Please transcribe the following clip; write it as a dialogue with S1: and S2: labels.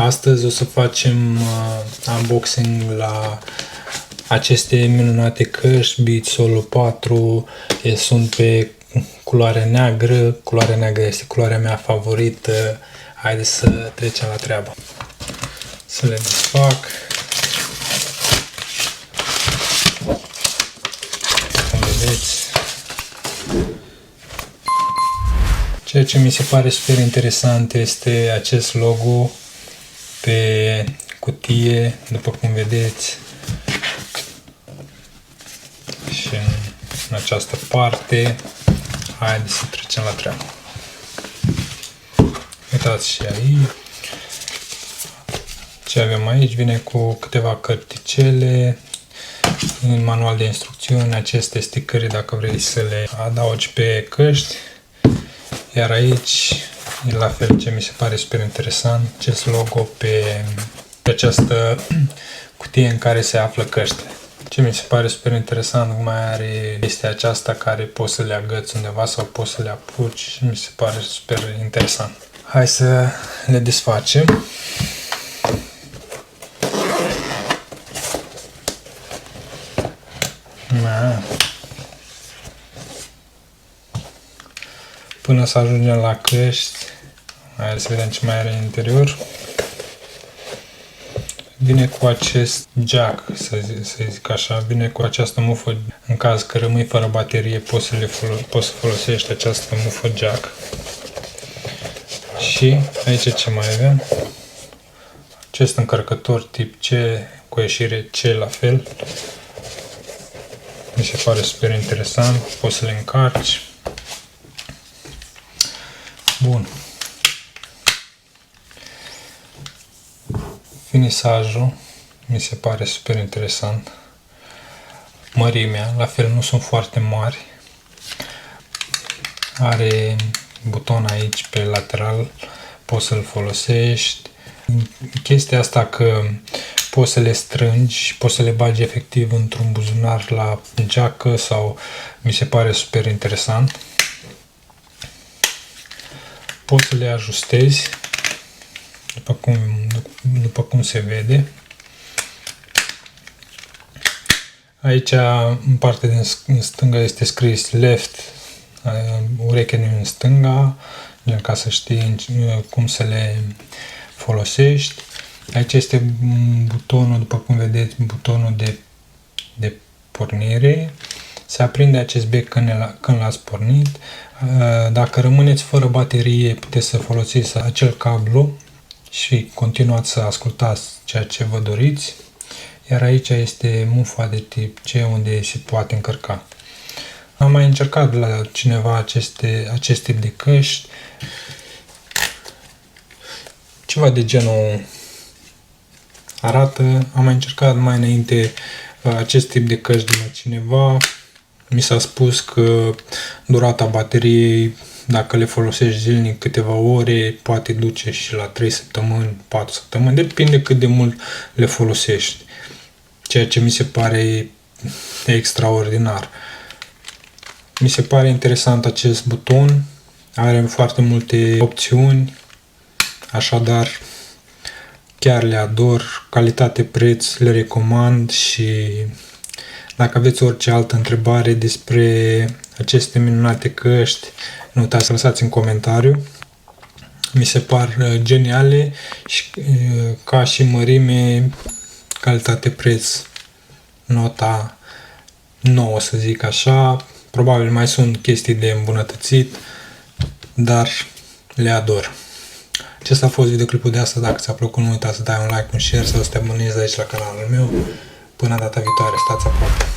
S1: Astăzi o să facem unboxing la aceste minunate căști Beats Solo 4. Sunt pe culoare neagră. Culoarea neagră este culoarea mea favorită. Haideți să trecem la treabă. Să le desfac. Cum vedeți. Ceea ce mi se pare super interesant este acest logo pe cutie, după cum vedeți, și în această parte. Haideți să trecem la treabă. Uitați și aici. Ce avem aici? Vine cu câteva cărticele, un manual de instrucțiuni, aceste stickere dacă vrei să le adaugi pe căști. Iar aici e la fel ce mi se pare super interesant, acest logo pe această cutie în care se află căștile. Ce mi se pare super interesant mai are este aceasta care poți să le agăți undeva sau poți să le apuci și mi se pare super interesant. Hai să le desfacem. Până să ajungem la căști, hai să vedem ce mai are în interior. Vine cu acest jack, să zic așa, vine cu această mufă. În caz că rămâi fără baterie, poți să folosești această mufă jack. Și aici ce mai avem? Acest încărcător tip C cu ieșire C la fel. Mi se pare super interesant, poți să le încarci. Bun. Finisajul mi se pare super interesant. Mărimea, la fel, nu sunt foarte mari. Are buton aici pe lateral, poți să-l folosești. Chestia asta că poți să le strângi, poți să le bagi efectiv într-un buzunar la geacă sau mi se pare super interesant. Poți să le ajustezi după cum se vede. Aici, în partea din stânga, este scris left, urechea din stânga, ca să știi cum să le folosești. Aici este butonul, după cum vedeți, butonul de pornire. Se aprinde acest bec când l-ați pornit. Dacă rămâneți fără baterie, puteți să folosiți acel cablu și continuați să ascultați ceea ce vă doriți. Iar aici este mufa de tip C unde se poate încărca. Am mai încercat la cineva acest tip de căști. Ceva de genul arată. Am mai încercat mai înainte acest tip de căști de la cineva. Mi s-a spus că durata bateriei, dacă le folosești zilnic câteva ore, poate duce și la 3 săptămâni, 4 săptămâni, depinde cât de mult le folosești. Ceea ce mi se pare extraordinar. Mi se pare interesant acest buton, are foarte multe opțiuni, așadar chiar le ador, calitate-preț le recomand și dacă aveți orice altă întrebare despre aceste minunate căști, nu uitați să lăsați în comentariu. Mi se par geniale și ca și mărime, calitate-preț, nota 9 să zic așa. Probabil mai sunt chestii de îmbunătățit, dar le ador. Acesta a fost videoclipul de astăzi. Dacă ți-a plăcut, nu uita să dai un like, un share sau să te abonezi aici la canalul meu. Până data viitoare, stați aproape!